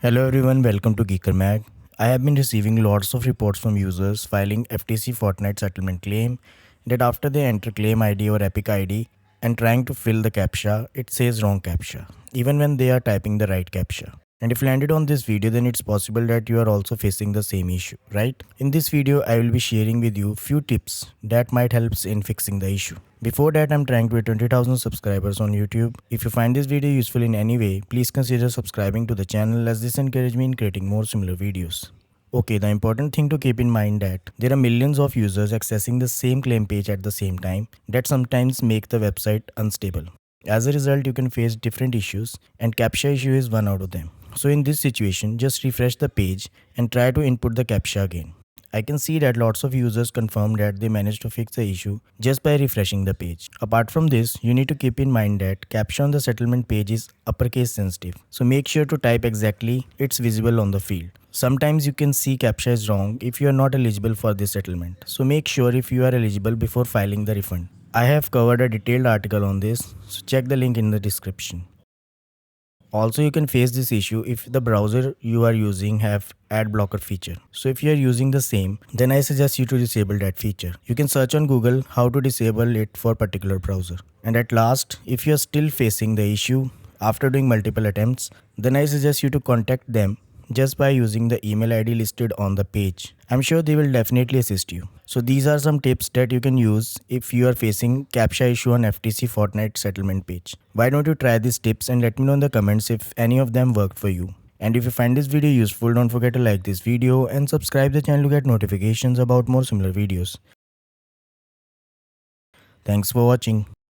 Hello everyone, welcome to geekermag. I have been receiving lots of reports from users filing Ftc Fortnite settlement claim that after they enter claim ID or Epic ID and trying to fill the CAPTCHA, it says wrong CAPTCHA, even when they are typing the right CAPTCHA. And if you landed on this video, then it's possible that you are also facing the same issue, right? In this video, I will be sharing with you few tips that might help in fixing the issue. Before that, I'm trying to hit 20,000 subscribers on YouTube. If you find this video useful in any way, please consider subscribing to the channel as this encourages me in creating more similar videos. Okay, the important thing to keep in mind that there are millions of users accessing the same claim page at the same time that sometimes make the website unstable. As a result, you can face different issues and CAPTCHA issue is one out of them. So in this situation, just refresh the page and try to input the CAPTCHA again. I can see that lots of users confirm that they managed to fix the issue just by refreshing the page. Apart from this, you need to keep in mind that CAPTCHA on the settlement page is uppercase sensitive. So make sure to type exactly it's visible on the field. Sometimes you can see CAPTCHA is wrong if you are not eligible for this settlement. So make sure if you are eligible before filing the refund. I have covered a detailed article on this, so check the link in the description. Also, you can face this issue if the browser you are using have ad blocker feature. So if you are using the same, then I suggest you to disable that feature. You can search on Google how to disable it for particular browser. And at last, if you are still facing the issue after doing multiple attempts, then I suggest you to contact them just by using the email ID listed on the page. I'm sure they will definitely assist you. So these are some tips that you can use if you are facing CAPTCHA issue on Ftc Fortnite settlement page. Why don't you try these tips and let me know in the comments if any of them worked for you. And if you find this video useful, don't forget to like this video and subscribe the channel to get notifications about more similar videos. Thanks for watching.